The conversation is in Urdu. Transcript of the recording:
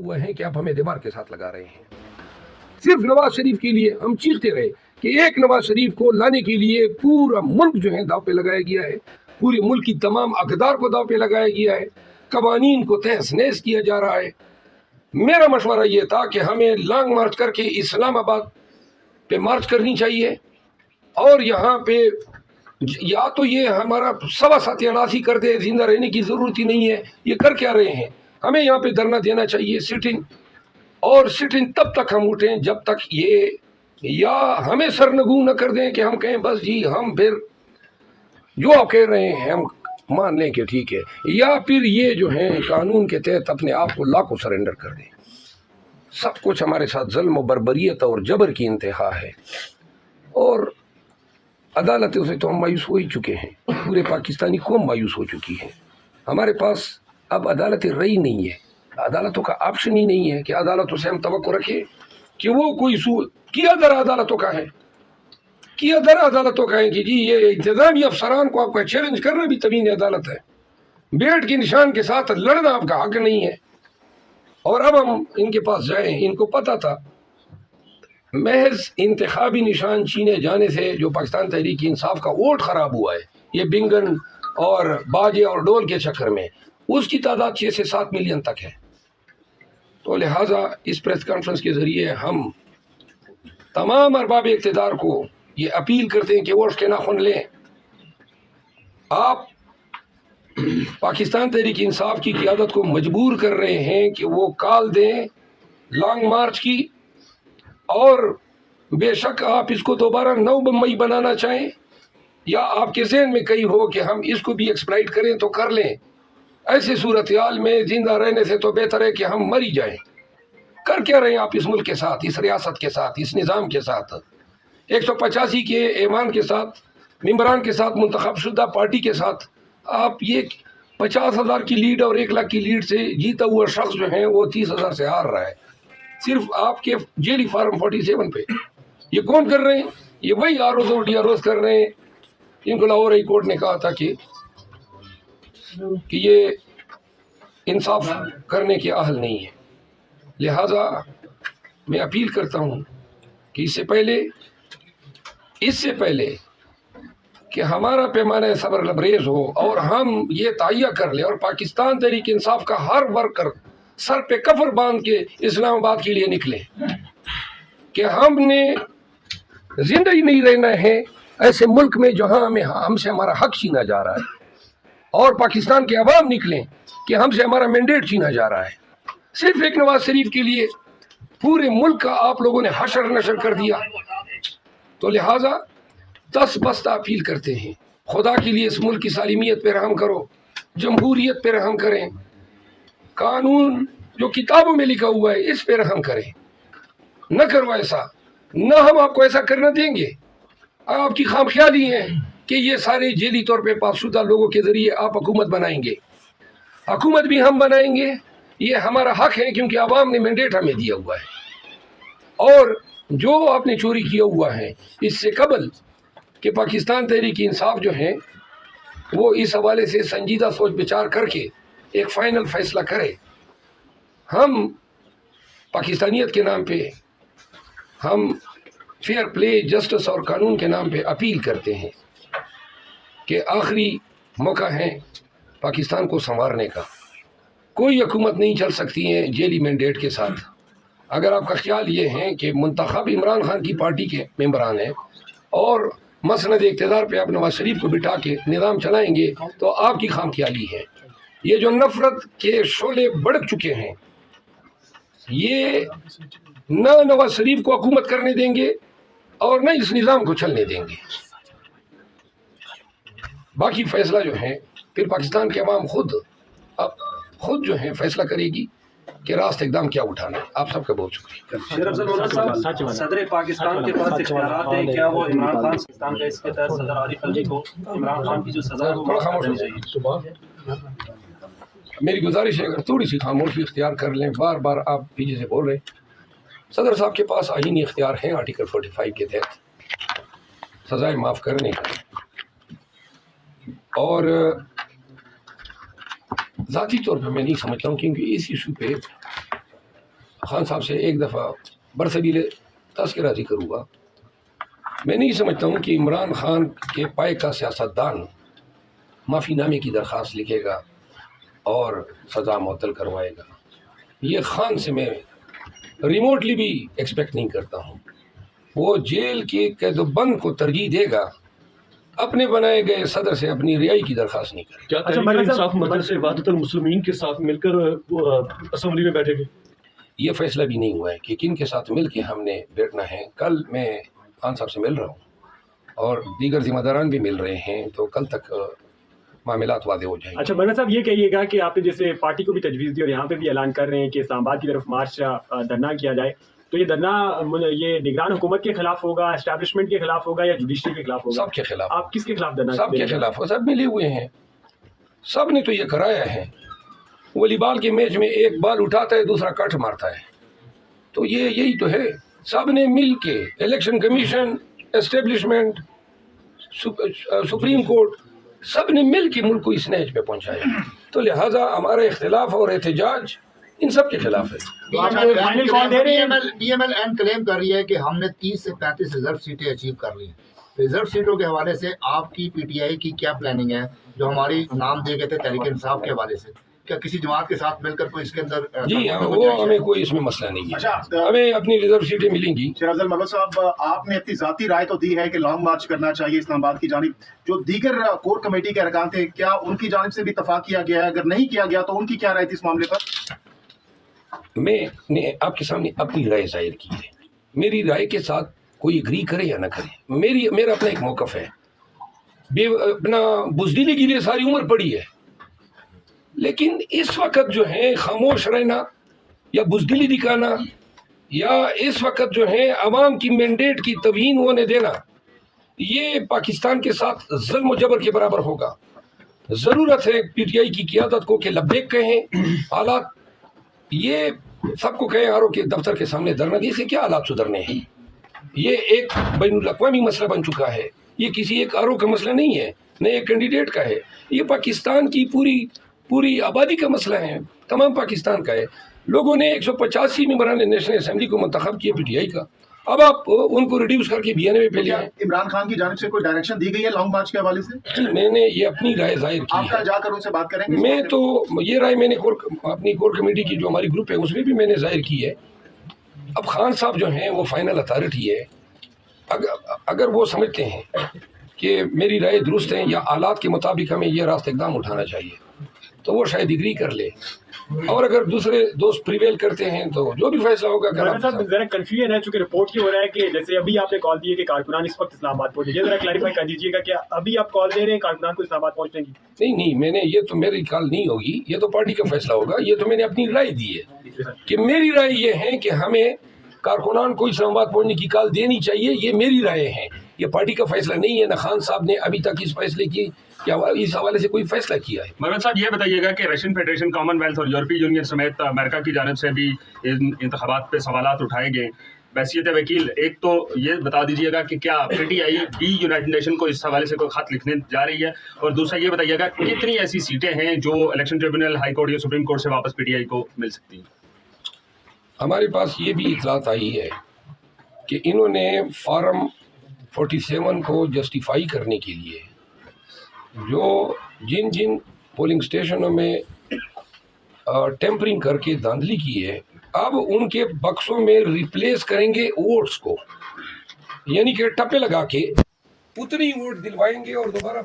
ہوئے ہیں کہ آپ ہمیں دیوار کے ساتھ لگا رہے ہیں. صرف نواز شریف کے لیے ہم چیختے رہے کہ ایک نواز شریف کو لانے کے لیے پورا ملک جو ہے داؤ پہ لگایا گیا ہے، پورے ملک کی تمام اقدار کو داؤ پہ لگایا گیا ہے، قوانین کو تہس نہس کیا جا رہا ہے. میرا مشورہ یہ تھا کہ ہمیں لانگ مارچ کر کے اسلام آباد پہ مارچ کرنی چاہیے، اور یہاں پہ یا تو یہ ہمارا 87 کر دے، زندہ رہنے کی ضرورت ہی نہیں ہے. یہ کر کیا رہے ہیں؟ ہمیں یہاں پہ دھرنا دینا چاہیے، سٹنگ، اور سٹنگ تب تک ہم اٹھیں جب تک یہ یا ہمیں سرنگو نہ کر دیں کہ ہم کہیں بس جی ہم پھر جو آپ کہہ رہے ہیں ہم مان لیں کہ ٹھیک ہے، یا پھر یہ جو ہیں قانون کے تحت اپنے آپ کو لا کو سرنڈر کر دیں. سب کچھ ہمارے ساتھ ظلم و بربریت اور جبر کی انتہا ہے، اور عدالتوں سے تو ہم مایوس ہو ہی چکے ہیں. پورے پاکستانی قوم مایوس ہو چکی ہے. ہمارے پاس اب عدالتیں رہی نہیں ہے، عدالتوں کا آپشن ہی نہیں ہے کہ عدالتوں سے ہم توقع رکھیں کہ وہ کوئی کیا در عدالتوں کا ہے، کیا در عدالتوں کا ہے کہ جی یہ انتظامی افسران کو آپ کا چیلنج کرنا بھی توہین عدالت ہے. بیٹ کے نشان کے ساتھ لڑنا آپ کا حق نہیں ہے. اور اب ہم ان کے پاس جائیں، ان کو پتہ تھا محض انتخابی نشان چھینے جانے سے جو پاکستان تحریک انصاف کا ووٹ خراب ہوا ہے، یہ بنگن اور باجے اور ڈول کے چکر میں، اس کی تعداد 6 سے 7 ملین تک ہے. تو لہٰذا اس پریس کانفرنس کے ذریعے ہم تمام ارباب اقتدار کو یہ اپیل کرتے ہیں کہ ووٹ کے ناخن لیں. آپ پاکستان تحریک انصاف کی قیادت کو مجبور کر رہے ہیں کہ وہ کال دیں لانگ مارچ کی، اور بے شک آپ اس کو دوبارہ 9 مئی بنانا چاہیں، یا آپ کے ذہن میں کہیں ہو کہ ہم اس کو بھی ایکسپلائٹ کریں تو کر لیں. ایسے صورتحال میں زندہ رہنے سے تو بہتر ہے کہ ہم مر ہی جائیں. کر کیا رہے ہیں آپ اس ملک کے ساتھ، اس ریاست کے ساتھ، اس نظام کے ساتھ، 185 کے ایوان کے ساتھ، ممبران کے ساتھ، منتخب شدہ پارٹی کے ساتھ؟ آپ یہ 50,000 کی لیڈ اور 1 لاکھ کی لیڈ سے جیتا ہوا شخص جو ہے وہ 30,000 سے ہار رہا ہے، صرف آپ کے جیلی فارم 47 پہ. یہ کون کر رہے ہیں؟ یہ وہی آروز اور ڈی آروز کر رہے ہیں. ان کو لاہور ہائی کورٹ نے کہا تھا کہ یہ انصاف کرنے کے اہل نہیں ہے. لہٰذا میں اپیل کرتا ہوں کہ اس سے پہلے کہ ہمارا پیمانہ صبر لبریز ہو اور ہم یہ تہیہ کر لیں اور پاکستان تحریک انصاف کا ہر ورکر سر پہ کفر باندھ کے اسلام آباد کے لیے نکلے کہ ہم نے زندہ ہی نہیں رہنا ہے ایسے ملک میں جہاں ہم سے ہمارا حق چھینا جا رہا ہے، اور پاکستان کے عوام نکلیں کہ ہم سے ہمارا مینڈیٹ چھینا جا رہا ہے. صرف ایک نواز شریف کے لیے پورے ملک کا آپ لوگوں نے حشر نشر کر دیا. تو لہٰذا دس بستہ اپیل کرتے ہیں، خدا کے لیے اس ملک کی سالمیت پہ رحم کرو، جمہوریت پہ رحم کریں، قانون جو کتابوں میں لکھا ہوا ہے اس پہ رحم کریں. نہ کرو ایسا، نہ ہم آپ کو ایسا کرنا دیں گے. آپ کی خام خیالی ہے کہ یہ سارے جیلی طور پہ پاس شدہ لوگوں کے ذریعے آپ حکومت بنائیں گے. حکومت بھی ہم بنائیں گے، یہ ہمارا حق ہے کیونکہ عوام نے مینڈیٹ ہمیں دیا ہوا ہے. اور جو آپ نے چوری کیا ہوا ہے اس سے قبل کہ پاکستان تحریک انصاف جو ہے وہ اس حوالے سے سنجیدہ سوچ بچار کر کے ایک فائنل فیصلہ کرے. ہم پاکستانیت کے نام پہ، ہم فیئر پلے، جسٹس اور قانون کے نام پہ اپیل کرتے ہیں کہ آخری موقع ہے پاکستان کو سنوارنے کا. کوئی حکومت نہیں چل سکتی ہے جیلی مینڈیٹ کے ساتھ. اگر آپ کا خیال یہ ہے کہ منتخب عمران خان کی پارٹی کے ممبران ہیں اور مسند اقتدار پہ آپ نواز شریف کو بٹھا کے نظام چلائیں گے تو آپ کی خام خیالی ہے. یہ جو نفرت کے شعلے بڑک چکے ہیں، یہ نہ نواز شریف کو حکومت کرنے دیں گے اور نہ اس نظام کو چلنے دیں گے. باقی فیصلہ جو ہے پھر پاکستان کے عوام خود جو ہے فیصلہ کرے گی کہ راست اقدام کیا اٹھانا ہے. آپ سب کا بہت شکریہ. شیر افضل مولانا صاحب، صدر پاکستان کے پاس اختیارات ہیں، کیا وہ عمران خان پاکستان کا اس کے تحت صدر عارف علوی کو عمران خان کی جو سزا ہے وہ معاف کرنی چاہیے؟ میری گزارش ہے اگر تھوڑی سی خاموشی اختیار کر لیں. بار بار آپ پیچھے سے بول رہے ہیں. صدر صاحب کے پاس آئینی اختیار ہیں آرٹیکل 45 کے تحت سزائے معاف کرنے کا، اور ذاتی طور پہ میں نہیں سمجھتا ہوں کیونکہ اس ایشو پہ خان صاحب سے ایک دفعہ برسبیل تذکرہ ذکر ہوا. میں نہیں سمجھتا ہوں کہ عمران خان کے پائے کا سیاستدان معافی نامے کی درخواست لکھے گا اور سزا معطل کروائے گا. یہ خان سے میں ریموٹلی بھی ایکسپیکٹ نہیں کرتا ہوں. وہ جیل کے قید و بند کو ترجیح دے گا, اپنے بنائے گئے صدر سے اپنی رہائی کی درخواست نہیں کرے. کیا تحریک انصاف مجلس وحدت المسلمین کے ساتھ مل کر اسمبلی میں بیٹھے گے؟ یہ فیصلہ بھی نہیں ہوا ہے کہ کن کے ساتھ مل کے ہم نے بیٹھنا ہے. کل میں خان صاحب سے مل رہا ہوں اور دیگر ذمہ داران بھی مل رہے ہیں, تو کل تک معاملات واضح ہو جائیں گے. اچھا مرزا صاحب یہ کہیے گا کہ آپ نے جیسے پارٹی کو بھی تجویز دی اور یہاں پہ بھی اعلان کر رہے ہیں کہ اسلام آباد کی طرف مارچ دھرنا کیا جائے, تو یہ دھرنا یہ نگران حکومت کے خلاف ہوگا, اسٹیبلشمنٹ کے خلاف ہوگا یا جوڈیشری کے خلاف ہوگا؟ سب کے خلاف. آپ کس کے خلاف دھرنا؟ سب کے خلاف. سب ملے ہوئے ہیں, سب نے تو یہ کرایا ہے. والی بال کے میچ میں ایک بال اٹھاتا ہے دوسرا کٹ مارتا ہے, تو یہ یہی تو ہے. سب نے مل کے, election commission, establishment, supreme court, سب نے مل کے ملک کو اس نہج پہ پہنچایا. تو لہٰذا ہمارا اختلاف اور احتجاج ان سب کے خلاف ہے. پی ایم ایل این کلیم کر رہی ہے کہ ہم نے 30 سے 35 ریزرو سیٹیں اچیو کر لی ہیں. ریزرو سیٹوں کے حوالے سے آپ کی پی ٹی آئی کی کیا پلاننگ ہے؟ جو ہماری نام دے گئے تھے تحریک انصاف کے حوالے سے, کیا کسی جماعت کے ساتھ مل کر کوئی اس کے اندر؟ جی ہاں, وہ ہمیں کوئی اس میں مسئلہ نہیں ہے, ہمیں اپنی ریزرو سیٹیں ملیں گی. شیراز الملک صاحب, آپ نے اپنی ذاتی رائے تو دی ہے کہ لانگ مارچ کرنا چاہیے اسلام آباد کی جانب, جو دیگر کور کمیٹی کے ارکان تھے کیا ان کی جانب سے بھی اتفاق کیا گیا ہے؟ اگر نہیں کیا گیا تو ان کی کیا رائے تھی اس معاملے پر؟ میں نے آپ کے سامنے اپنی رائے ظاہر کی ہے. میری رائے کے ساتھ کوئی اگری کرے یا نہ کرے, میرا اپنا ایک موقف ہے. اپنا بزدلی کے لیے ساری عمر پڑی ہے, لیکن اس وقت جو ہے خاموش رہنا یا بزدلی دکھانا یا اس وقت جو ہے عوام کی مینڈیٹ کی توہین ہونے دینا, یہ پاکستان کے ساتھ ظلم و جبر کے برابر ہوگا. ضرورت ہے پی ٹی آئی کی قیادت کو کہ لبیک کہیں, حالات یہ سب کو کہیں آر او کے دفتر کے سامنے دھرنا دے, سے کیا حالات سدھرنے ہیں؟ یہ ایک بین الاقوامی مسئلہ بن چکا ہے, یہ کسی ایک آر او کا مسئلہ نہیں ہے, نہ ایک کینڈیڈیٹ کا ہے, یہ پاکستان کی پوری آبادی کا مسئلہ ہے, تمام پاکستان کا ہے. لوگوں نے 185 ممبران نیشنل اسمبلی کو منتخب کیا پی ٹی آئی کا, اب آپ ان کو ریڈیوس کر کے 92 پہ لے آئیں. عمران خان کی جانب سے کوئی ڈائریکشن دی گئی ہے لانگ مارچ کے حوالے سے؟ میں نے یہ اپنی رائے ظاہر کی آپ ہے. کل جا کر ان سے بات کریں گے؟ میں تو یہ رائے میں نے اپنی کور کمیٹی کی جو ہماری گروپ ہے اس میں بھی میں نے ظاہر کی ہے. اب خان صاحب جو ہیں وہ فائنل اتھارٹی ہے, اگر وہ سمجھتے ہیں کہ میری رائے درست ہے یا حالات کے مطابق ہمیں یہ راست اقدام اٹھانا چاہیے تو وہ شاید اگری کر لے, اور اگر دوسرے دوست پریویل کرتے ہیں تو جو بھی فیصلہ ہوگا. ذرا کنفیوژن ہے چونکہ رپورٹ یہ ہو رہا ہے کہ جیسے ابھی آپ نے کال دی ہے کہ کارکنان اس وقت اسلام آباد پہنچے, ذرا کلیریفائی کر دیجیے گا کہ ابھی آپ کال دے رہے ہیں کارکنان کو اسلام آباد پہنچنے کی؟ نہیں, میں نے یہ تو میری کال نہیں ہوگی, یہ تو پارٹی کا فیصلہ ہوگا. یہ تو میں نے اپنی رائے دی ہے کہ میری رائے یہ ہے کہ ہمیں کارکنان کو اسلام آباد پہنچنے کی کال دینی چاہیے. یہ میری رائے ہے, یہ پارٹی کا فیصلہ نہیں ہے. نہ خان صاحب نے ابھی تک اس فیصلے کی کیا اس حوالے سے کوئی فیصلہ کیا ہے. مرزا صاحب یہ بتائیے گا کہ رشین فیڈریشن, کامن ویلتھ اور یورپی یونین سمیت امریکہ کی جانب سے بھی انتخابات پہ سوالات اٹھائے گئے. بحیثیت وکیل ایک تو یہ بتا دیجیے گا کہ کیا پی ٹی آئی بھی یونائٹڈ نیشن کو اس حوالے سے کوئی خط لکھنے جا رہی ہے, اور دوسرا یہ بتائیے گا کتنی ایسی سیٹیں ہیں جو الیکشن ٹریبونل, ہائی کورٹ یا سپریم کورٹ سے واپس پی ٹی آئی کو مل سکتی ہیں؟ ہمارے پاس یہ بھی اطلاعات آئی ہے کہ انہوں نے فارم 47 کو جسٹیفائی کرنے کے لیے جو جن پولنگ اسٹیشنوں میں ٹیمپرنگ کر کے دھاندلی کی ہے, اب ان کے بکسوں میں ریپلیس کریں گے ووٹس کو, یعنی کہ ٹپے لگا کے اتنی ووٹ دلوائیں گے اور دوبارہ